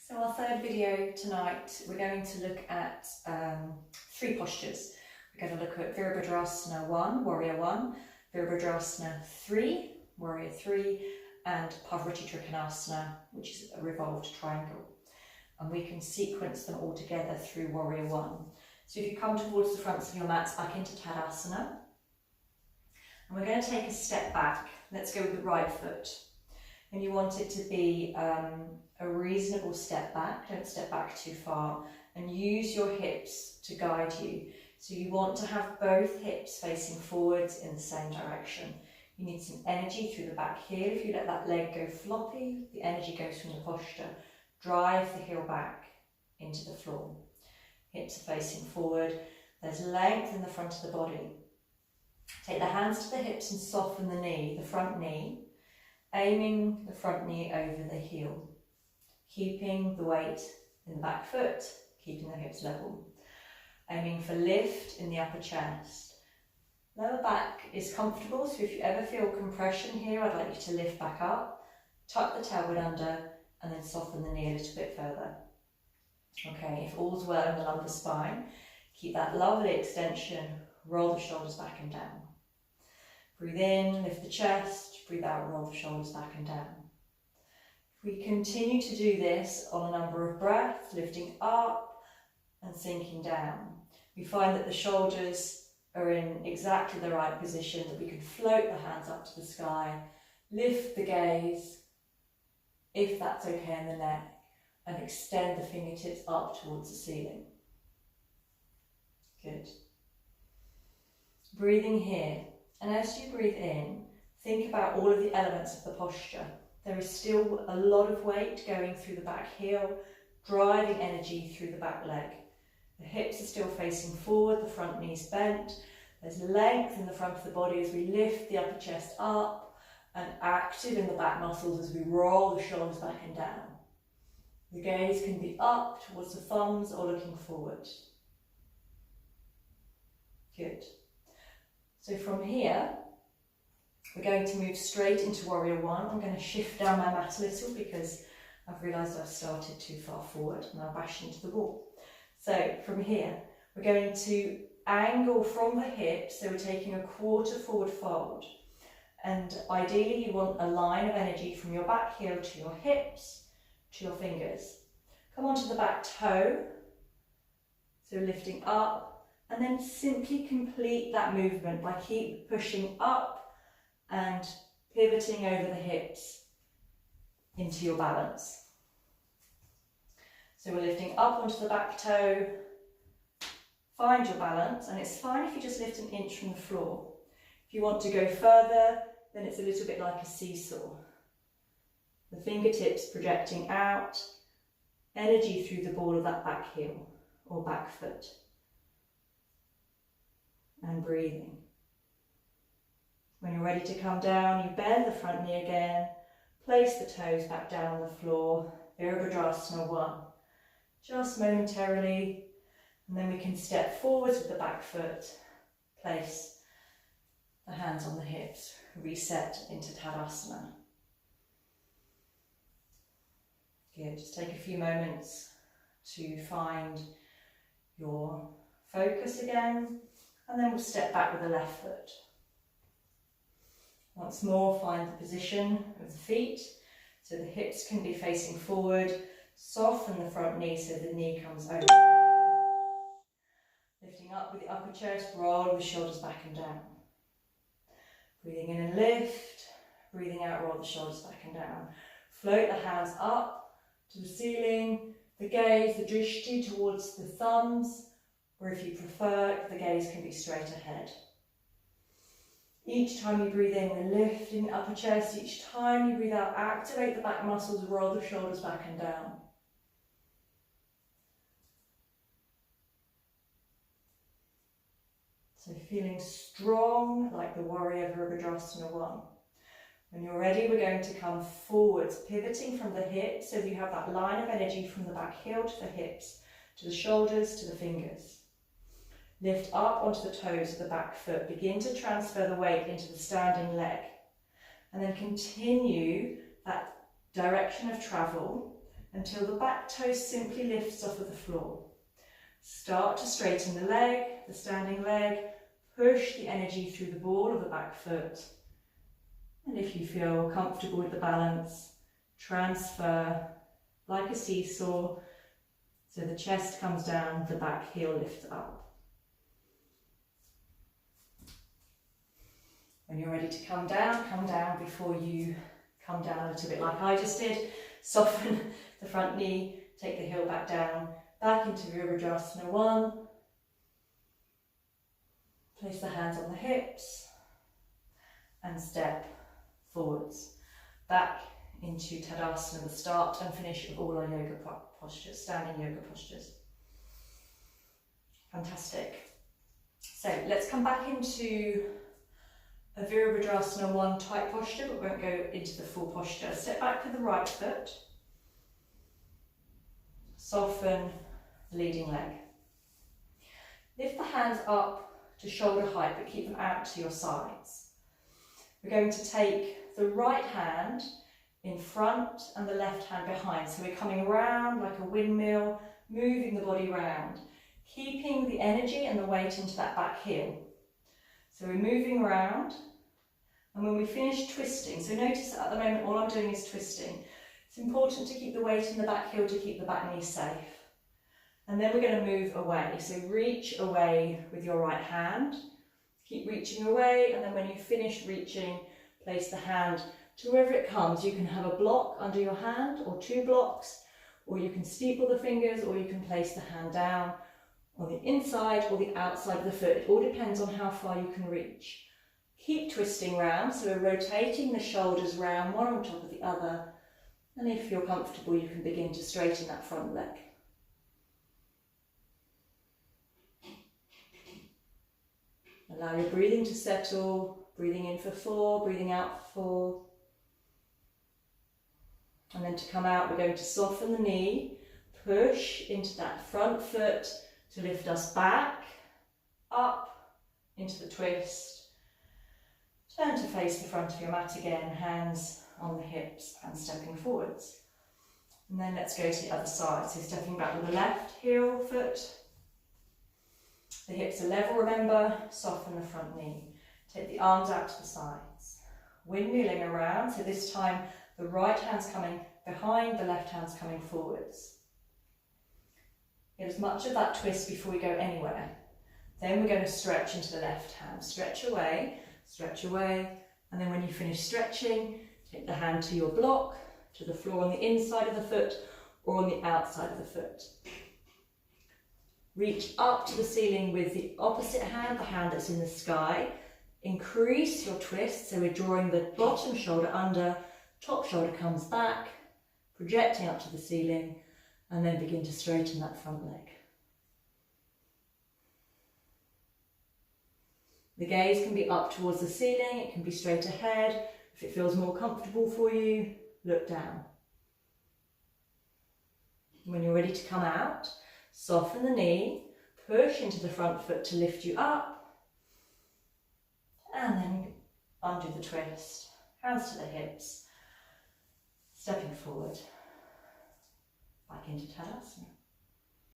So our third video tonight, we're going to look at three postures. We're going to look at Virabhadrasana 1, Warrior 1, Virabhadrasana 3, Warrior 3, and Parivrtta Trikonasana, which is a revolved triangle. And we can sequence them all together through Warrior 1. So if you come towards the fronts of your mats back into Tadasana, and we're going to take a step back. Let's go with the right foot. And you want it to be a reasonable step back, don't step back too far, and use your hips to guide you. So you want to have both hips facing forwards in the same direction. You need some energy through the back heel. If you let that leg go floppy, the energy goes from the posture. Drive the heel back into the floor. Hips are facing forward. There's length in the front of the body. Take the hands to the hips and soften the knee, the front knee, aiming the front knee over the heel, keeping the weight in the back foot, keeping the hips level, aiming for lift in the upper chest. Lower back is comfortable, so if you ever feel compression here, I'd like you to lift back up, tuck the tailbone under, and then soften the knee a little bit further. Okay, if all's well in the lumbar spine, keep that lovely extension, roll the shoulders back and down. Breathe in, lift the chest, breathe out, roll the shoulders back and down. If we continue to do this on a number of breaths, lifting up and sinking down, we find that the shoulders are in exactly the right position, that we can float the hands up to the sky, lift the gaze, if that's okay, in the neck, and extend the fingertips up towards the ceiling. Good. Breathing here. And as you breathe in, think about all of the elements of the posture. There is still a lot of weight going through the back heel, driving energy through the back leg. The hips are still facing forward, the front knee's bent. There's length in the front of the body as we lift the upper chest up, and active in the back muscles as we roll the shoulders back and down. The gaze can be up towards the thumbs or looking forward. Good. So from here, we're going to move straight into Warrior 1. I'm going to shift down my mat a little because I've realised I've started too far forward and I'll bash into the wall. So from here, we're going to angle from the hips, so we're taking a quarter forward fold. And ideally you want a line of energy from your back heel to your hips, to your fingers. Come onto the back toe, so lifting up. And then simply complete that movement by keep pushing up and pivoting over the hips into your balance. So we're lifting up onto the back toe, find your balance, and it's fine if you just lift an inch from the floor. If you want to go further, then it's a little bit like a seesaw. The fingertips projecting out, energy through the ball of that back heel or back foot. And breathing. When you're ready to come down, you bend the front knee again, place the toes back down on the floor, Virabhadrasana 1. Just momentarily, and then we can step forwards with the back foot, place the hands on the hips, reset into Tadasana. Good, just take a few moments to find your focus again. And then we'll step back with the left foot. Once more, find the position of the feet, so the hips can be facing forward. Soften the front knee so the knee comes over. Lifting up with the upper chest, roll the shoulders back and down. Breathing in and lift, breathing out, roll the shoulders back and down. Float the hands up to the ceiling, the gaze, the drishti towards the thumbs, or if you prefer, the gaze can be straight ahead. Each time you breathe in, we're lifting the upper chest. Each time you breathe out, activate the back muscles, roll the shoulders back and down. So feeling strong like the Warrior Virabhadrasana 1. When you're ready, we're going to come forwards, pivoting from the hips, so you have that line of energy from the back heel to the hips, to the shoulders, to the fingers. Lift up onto the toes of the back foot. Begin to transfer the weight into the standing leg. And then continue that direction of travel until the back toe simply lifts off of the floor. Start to straighten the leg, the standing leg, push the energy through the ball of the back foot. And if you feel comfortable with the balance, transfer like a seesaw, so the chest comes down, the back heel lifts up. When you're ready to come down before you come down a little bit like I just did. Soften the front knee, take the heel back down, back into Virabhadrasana 1. Place the hands on the hips and step forwards. Back into Tadasana, the start and finish of all our yoga postures, standing yoga postures. Fantastic. So let's come back into a Virabhadrasana 1 type posture, but we won't go into the full posture. Step back with the right foot. Soften the leading leg. Lift the hands up to shoulder height, but keep them out to your sides. We're going to take the right hand in front and the left hand behind. So we're coming round like a windmill, moving the body round, keeping the energy and the weight into that back heel. So we're moving around, and when we finish twisting, so notice that at the moment all I'm doing is twisting. It's important to keep the weight in the back heel to keep the back knee safe. And then we're going to move away. So reach away with your right hand. Keep reaching away, and then when you finish reaching, place the hand to wherever it comes. You can have a block under your hand, or 2 blocks, or you can steeple the fingers, or you can place the hand down on the inside or the outside of the foot. It all depends on how far you can reach. Keep twisting round, so we're rotating the shoulders round, one on top of the other, and if you're comfortable you can begin to straighten that front leg. Allow your breathing to settle, breathing in for 4, breathing out for 4. And then to come out, we're going to soften the knee, push into that front foot to lift us back, up into the twist. Turn to face the front of your mat again, hands on the hips and stepping forwards. And then let's go to the other side. So stepping back with the left heel foot. The hips are level, remember, soften the front knee. Take the arms out to the sides. Windmilling around, so this time the right hand's coming behind, the left hand's coming forwards. Get as much of that twist before we go anywhere. Then we're going to stretch into the left hand. Stretch away, and then when you finish stretching, take the hand to your block, to the floor on the inside of the foot or on the outside of the foot. Reach up to the ceiling with the opposite hand, the hand that's in the sky. Increase your twist, so we're drawing the bottom shoulder under, top shoulder comes back, projecting up to the ceiling, and then begin to straighten that front leg. The gaze can be up towards the ceiling, it can be straight ahead. If it feels more comfortable for you, look down. When you're ready to come out, soften the knee, push into the front foot to lift you up, and then undo the twist. Hands to the hips, stepping forward, back into Tadasana.